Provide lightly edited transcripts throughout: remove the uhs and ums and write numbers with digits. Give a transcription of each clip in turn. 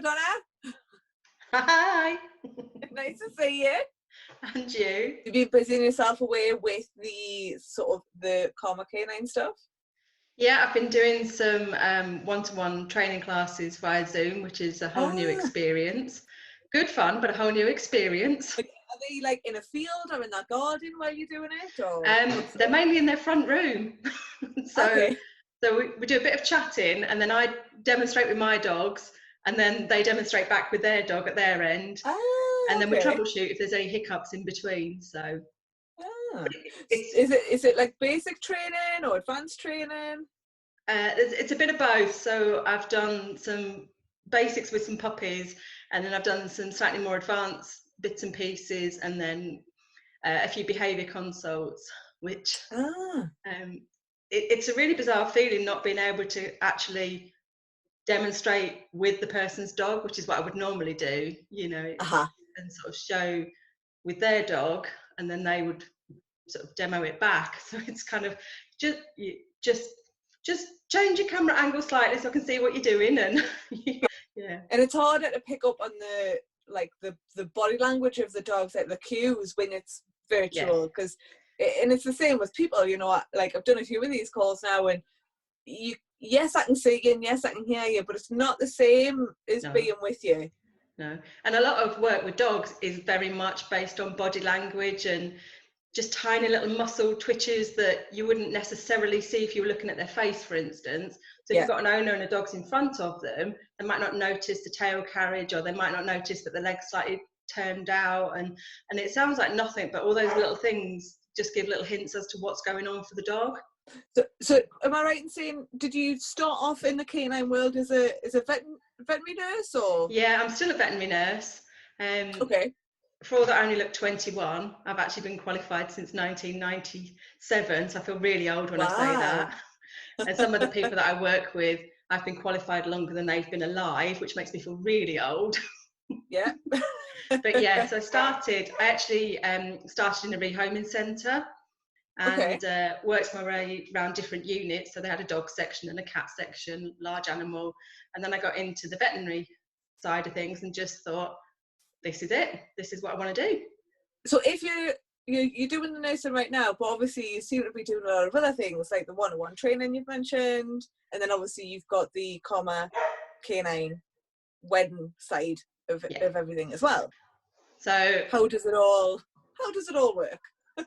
Donna. Hi. Nice to see you. And you? You've been busying yourself away with the sort of the Karma Canine stuff? Yeah, I've been doing some one-to-one training classes via Zoom, which is a whole new experience. Good fun, but a whole new experience. Are they like in a field or in that garden while you're doing it? Or they're mainly in their front room. So we do a bit of chatting, and then I demonstrate with my dogs, and then they demonstrate back with their dog at their end. And then we troubleshoot if there's any hiccups in between. So is it like basic training or advanced training? It's a bit of both. So I've done some basics with some puppies, and then I've done some slightly more advanced bits and pieces, and then a few behaviour consults, which it's a really bizarre feeling not being able to actually demonstrate with the person's dog, which is what I would normally do, you know, and sort of show with their dog, and then they would sort of demo it back. So it's kind of just change your camera angle slightly so I can see what you're doing, and yeah. And it's harder to pick up on the body language of the dogs, like the cues when it's virtual, because and it's the same with people, you know, like I've done a few of these calls now, and yes, I can see you and yes, I can hear you, but it's not the same as being with you. No, and a lot of work with dogs is very much based on body language and just tiny little muscle twitches that you wouldn't necessarily see if you were looking at their face, for instance. So if you've got an owner and a dog's in front of them, they might not notice the tail carriage, or they might not notice that the leg's slightly turned out, and it sounds like nothing, but all those little things just give little hints as to what's going on for the dog. So am I right in saying, did you start off in the canine world as a veterinary nurse, or? Yeah, I'm still a veterinary nurse. For all that I only look 21, I've actually been qualified since 1997, so I feel really old when I say that. And some of the people that I work with, I've been qualified longer than they've been alive, which makes me feel really old. Yeah. But yeah, so I actually started in a rehoming centre, and worked my way around different units. So they had a dog section and a cat section, large animal, and then I got into the veterinary side of things and just thought, this is it. This is what I want to do. So if you're doing the nursing right now, but obviously you seem to be doing a lot of other things, like the one-on-one training you've mentioned, and then obviously you've got the Karma Canine wedding side of everything as well. So how does it all work?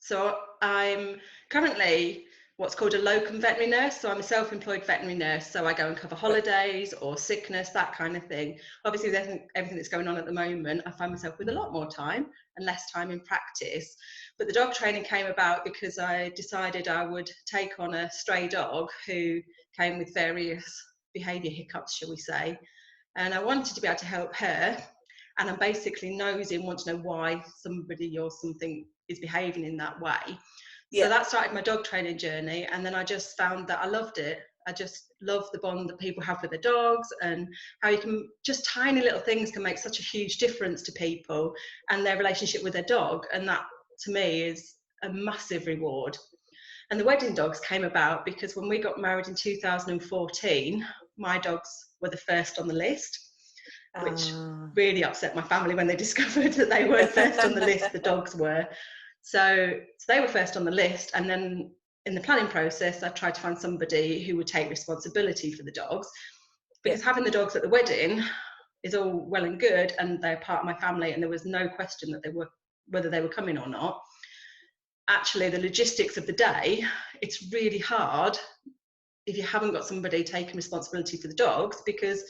So I'm currently what's called a locum veterinary nurse. So I'm a self-employed veterinary nurse. So I go and cover holidays or sickness, that kind of thing. Obviously, with everything that's going on at the moment, I find myself with a lot more time and less time in practice. But the dog training came about because I decided I would take on a stray dog who came with various behaviour hiccups, shall we say. And I wanted to be able to help her. And I'm basically nosing, want to know why somebody or something is behaving in that way. So that started my dog training journey, and then I just found that I loved it. I just love the bond that people have with their dogs, and how you can just tiny little things can make such a huge difference to people and their relationship with their dog, and that to me is a massive reward. And the wedding dogs came about because when we got married in 2014, my dogs were the first on the list, which really upset my family when they discovered that they weren't first on the list, the dogs were. So they were first on the list, and then in the planning process I tried to find somebody who would take responsibility for the dogs, because having the dogs at the wedding is all well and good, and they're part of my family, and there was no question that whether they were coming or not. Actually, the logistics of the day, it's really hard if you haven't got somebody taking responsibility for the dogs, because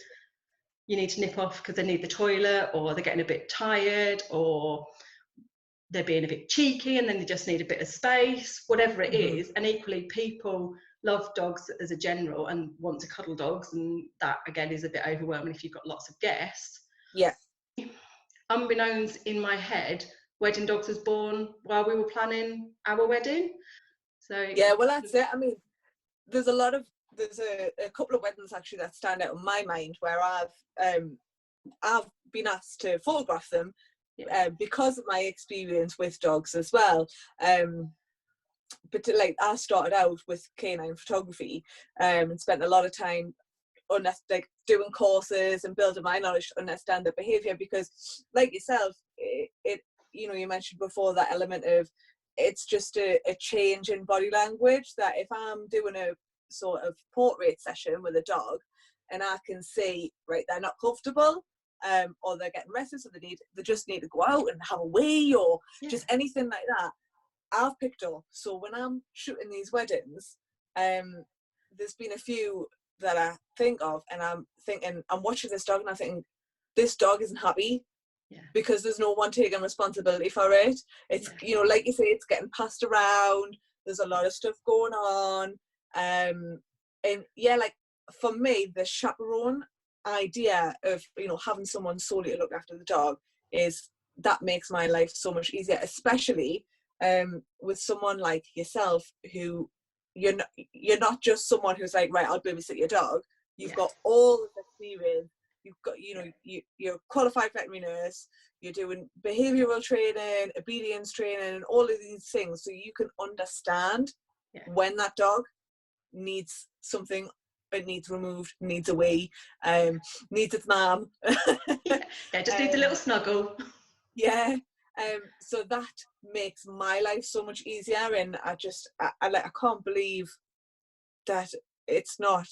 you need to nip off because they need the toilet, or they're getting a bit tired, or they're being a bit cheeky and then they just need a bit of space, whatever it is. And equally, people love dogs as a general and want to cuddle dogs, and that again is a bit overwhelming if you've got lots of guests. Unbeknownst in my head, wedding dogs was born while we were planning our wedding. So well, that's it. I mean, there's a couple of weddings actually that stand out in my mind where I've been asked to photograph them because of my experience with dogs as well. But I started out with canine photography and spent a lot of time like doing courses and building my knowledge to understand the behavior, because like yourself, it you know, you mentioned before that element of it's just a change in body language, that if I'm doing a sort of portrait session with a dog and I can see, right, they're not comfortable, or they're getting restless, or they just need to go out and have a wee, or just anything like that, I've picked up. So when I'm shooting these weddings, there's been a few that I think of, and I'm watching this dog and I'm thinking, this dog isn't happy, because there's no one taking responsibility for it. It's, you know, like you say, it's getting passed around. There's a lot of stuff going on. And yeah, like for me, the chaperone idea of, you know, having someone solely to look after the dog that makes my life so much easier, especially with someone like yourself, who you're not just someone who's like, right, I'll babysit your dog. You've got all this experience. You've got, you know, you're a qualified veterinary nurse. You're doing behavioural training, obedience training, and all of these things, so you can understand when that dog needs something, it needs removed, needs a wee, needs its mom. Just needs a little snuggle. So that makes my life so much easier, and I can't believe that it's not,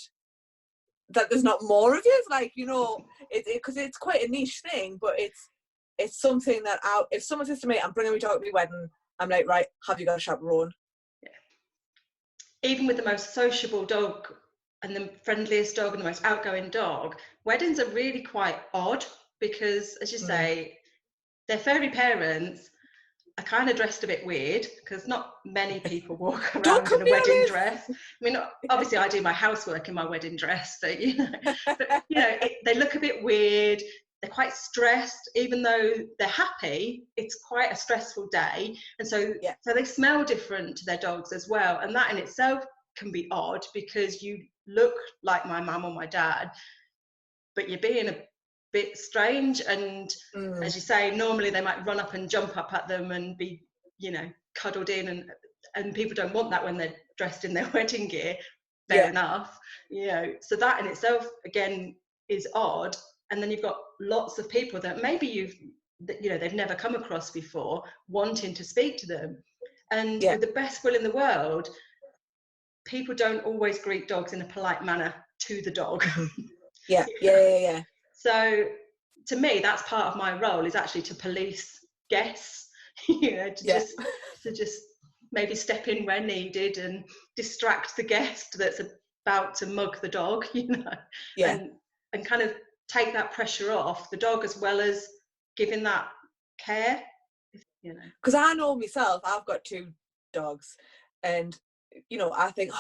that there's not more of you. It's like, you know, because it's quite a niche thing, but it's something that if someone says to me, I'm bringing my dog to my wedding, I'm like, right, have you got a chaperone? Even with the most sociable dog and the friendliest dog and the most outgoing dog, weddings are really quite odd, because, as you say, their furry parents are kind of dressed a bit weird, because not many people walk around in a wedding dress. I mean, obviously I do my housework in my wedding dress, so, you know, but, you know, they look a bit weird. They're quite stressed, even though they're happy. It's quite a stressful day, and so they smell different to their dogs as well, and that in itself can be odd, because you look like my mum or my dad, but you're being a bit strange. And as you say, normally they might run up and jump up at them and be, you know, cuddled in, and people don't want that when they're dressed in their wedding gear. Fair enough, you know. So that in itself again is odd. And then you've got lots of people that maybe they've never come across before, wanting to speak to them, and with the best will in the world, people don't always greet dogs in a polite manner to the dog. So to me, that's part of my role, is actually to police guests, you know, to just maybe step in where needed and distract the guest that's about to mug the dog, you know, and kind of take that pressure off the dog, as well as giving that care, you know. Because I know myself, I've got 2 dogs, and, you know, I think,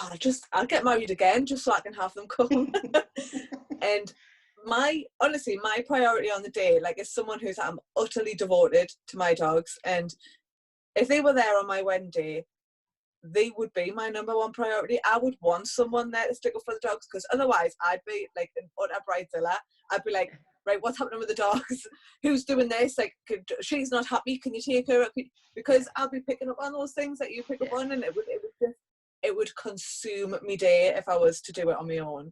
I'll get married again just so I can have them come. And honestly, my priority on the day, like, as someone I'm utterly devoted to my dogs, and if they were there on my wedding day, they would be my number 1 priority. I would want someone there to stick up for the dogs, because otherwise I'd be like an utter bridezilla. I'd be like, right, what's happening with the dogs? Who's doing this? Like, she's not happy, can you take her? Because I'll be picking up on those things that you pick up on, and it would consume me day if I was to do it on my own.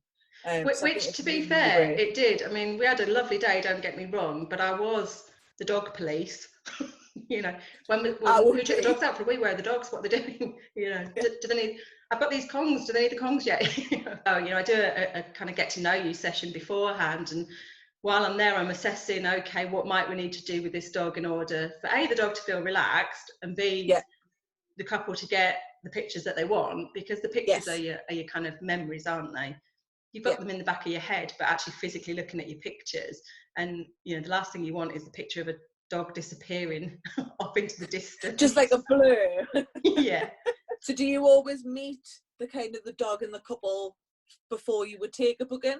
Which to be fair, it did. I mean, we had a lovely day, don't get me wrong, but I was the dog police. You know, when we took the dogs out for a wee, where are the dogs? What are they doing? You know, do they need? I've got these Kongs. Do they need the Kongs yet? Oh, you know, I do a kind of get to know you session beforehand, and while I'm there, I'm assessing, okay, what might we need to do with this dog in order for A, the dog to feel relaxed, and B, the couple to get the pictures that they want, because the pictures are your kind of memories, aren't they? You've got them in the back of your head, but actually physically looking at your pictures, and, you know, the last thing you want is the picture of a dog disappearing off into the distance, just like a blur. Yeah. So do you always meet the dog and the couple before you would take a booking?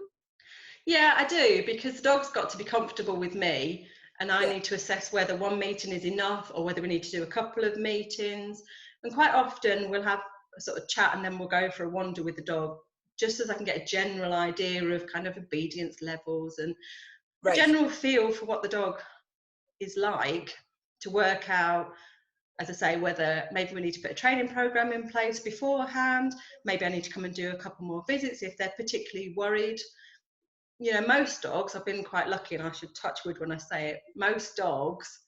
Yeah, I do, because the dog's got to be comfortable with me, and I need to assess whether 1 meeting is enough or whether we need to do a couple of meetings. And quite often we'll have a sort of chat, and then we'll go for a wander with the dog, just as I can get a general idea of kind of obedience levels and a general feel for what the dog is like, to work out, as I say, whether maybe we need to put a training program in place beforehand. Maybe I need to come and do a couple more visits if they're particularly worried. you know, most dogs, I've been quite lucky, and I should touch wood when I say it, most dogs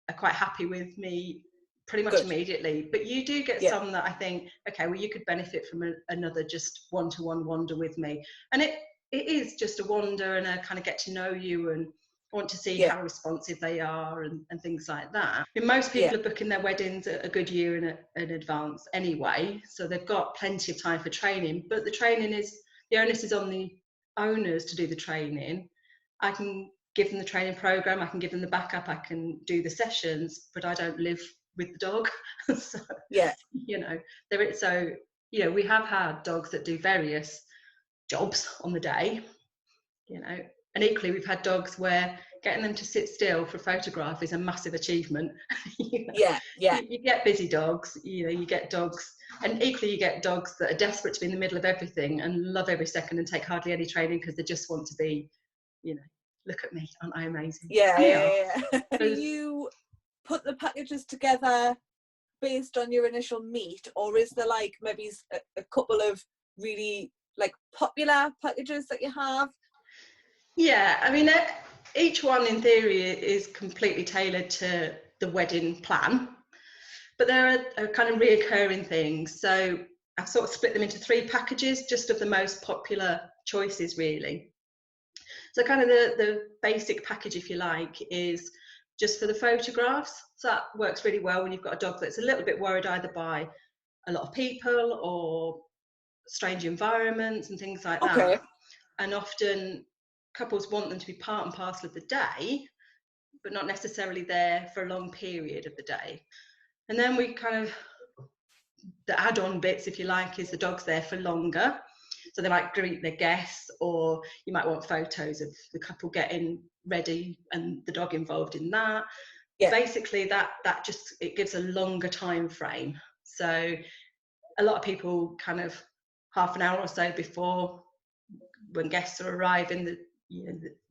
are quite happy with me pretty much immediately. But you do get some that I think, okay, well, you could benefit from another just one-to-one wander with me. And it is just a wander and a kind of get to know you and want to see how responsive they are and things like that. I mean, most people are booking their weddings a good year in advance anyway, so they've got plenty of time for training. But the training is, the onus is on the owners to do the training. I can give them the training program, I can give them the backup, I can do the sessions, but I don't live with the dog. So, you know, we have had dogs that do various jobs on the day, you know, and equally we've had dogs where getting them to sit still for a photograph is a massive achievement. You know? You get busy dogs, you know, you get dogs, and equally you get dogs that are desperate to be in the middle of everything and love every second and take hardly any training because they just want to be, you know, look at me, aren't I amazing? Do you put the packages together based on your initial meet, or is there like maybe a couple of really like popular packages that you have? Yeah, I mean, each one in theory is completely tailored to the wedding plan, but there are kind of reoccurring things. So I've sort of split them into 3 packages, just of the most popular choices, really. So kind of the basic package, if you like, is just for the photographs. So that works really well when you've got a dog that's a little bit worried either by a lot of people or strange environments and things like that. And often couples want them to be part and parcel of the day, but not necessarily there for a long period of the day. And then we kind of, the add-on bits, if you like, is the dog's there for longer. So they might greet their guests, or you might want photos of the couple getting ready and the dog involved in that. Basically that just, it gives a longer time frame. So a lot of people kind of half an hour or so before, when guests are arriving,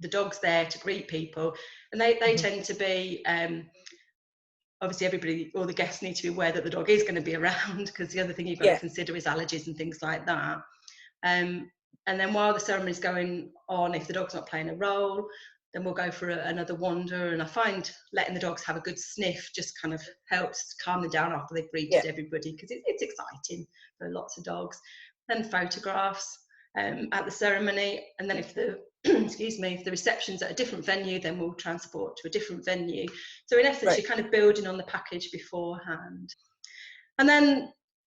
the dog's there to greet people, and they tend to be obviously everybody, all the guests need to be aware that the dog is going to be around, because the other thing you've got to consider is allergies and things like that. And then while the ceremony's going on, if the dog's not playing a role, then we'll go for another wander. And I find letting the dogs have a good sniff just kind of helps calm them down after they've greeted everybody, because it's exciting for lots of dogs. Then photographs at the ceremony, and then if the excuse me, if the reception's at a different venue, then we'll transport to a different venue. So in essence, you're kind of building on the package beforehand. And then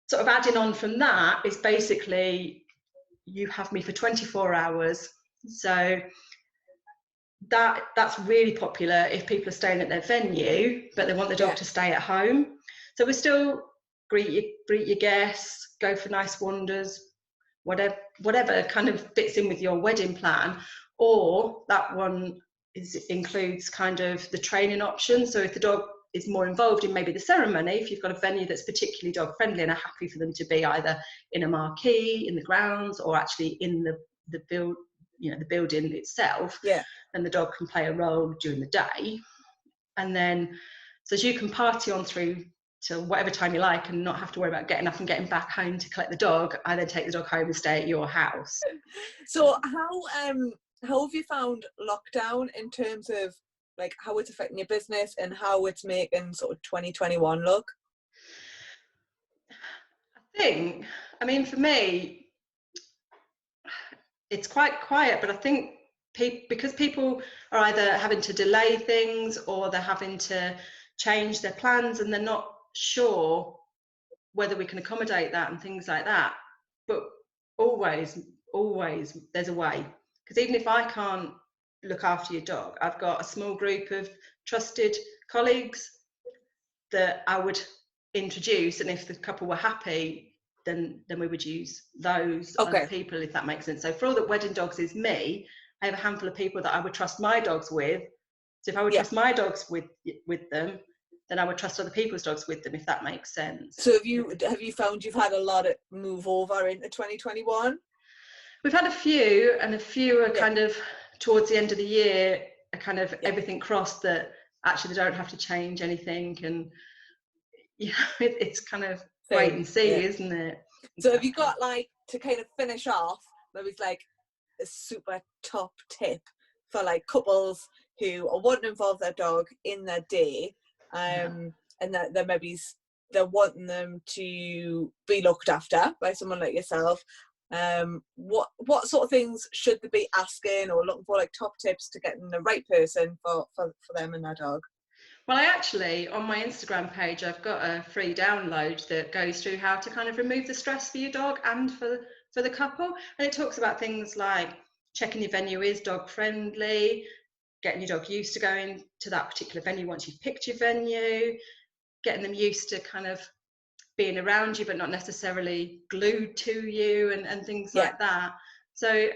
sort of adding on from that is basically, you have me for 24 hours. So that's really popular if people are staying at their venue, but they want the dog to stay at home. So we still greet your guests, go for nice wanders, whatever kind of fits in with your wedding plan. Or that one includes kind of the training option. So if the dog is more involved in maybe the ceremony, if you've got a venue that's particularly dog friendly and are happy for them to be either in a marquee in the grounds or actually in the building itself, then the dog can play a role during the day. And then so as you can party on through till whatever time you like and not have to worry about getting up and getting back home to collect the dog, I then take the dog home and stay at your house. So how have you found lockdown in terms of like how it's affecting your business and how it's making sort of 2021 look? I mean, for me, it's quite quiet, but I think because people are either having to delay things or they're having to change their plans and they're not sure whether we can accommodate that and things like that. But always there's a way, because even if I can't look after your dog, I've got a small group of trusted colleagues that I would introduce, and if the couple were happy, then we would use those other people, if that makes sense. So for all that wedding dogs is me, I have a handful of people that I would trust my dogs with. So if I would trust my dogs with them, then I would trust other people's dogs with them, if that makes sense. So have you found you've had a lot of move over into 2021? We've had a few, and a few are kind of towards the end of the year, are kind of everything crossed that actually they don't have to change anything, and it's kind of wait and see, isn't it? So have you got like to kind of finish off? There was like a super top tip for like couples who are wanting to involve their dog in their day, and that they're wanting them to be looked after by someone like yourself, what sort of things should they be asking or looking for, like top tips to getting the right person for them and their dog? Well, I actually, on my Instagram page, I've got a free download that goes through how to kind of remove the stress for your dog and for the couple. And it talks about things like checking your venue is dog friendly, getting your dog used to going to that particular venue once you've picked your venue, getting them used to kind of being around you but not necessarily glued to you, and things like that. So, as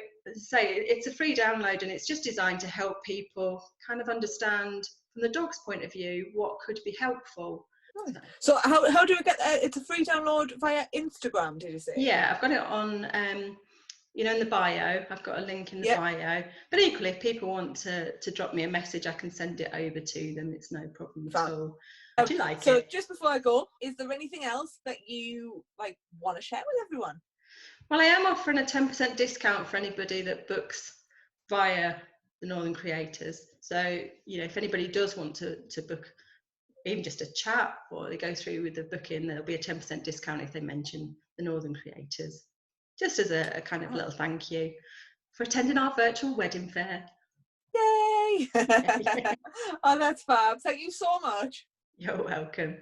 I say, it's a free download, and it's just designed to help people kind of understand from the dog's point of view what could be helpful. So how do I get that? It's a free download via Instagram, did you say? Yeah, I've got it on in the bio. I've got a link in the bio. But equally, if people want to drop me a message, I can send it over to them. It's no problem at all. I do like it. So just before I go, is there anything else that you like want to share with everyone? Well, I am offering a 10% discount for anybody that books via the Northern Creators. So, if anybody does want to book even just a chat, or they go through with the booking, there'll be a 10% discount if they mention the Northern Creators, just as a kind of little thank you for attending our virtual wedding fair. Yay! Oh, that's fab. Thank you so much. You're welcome.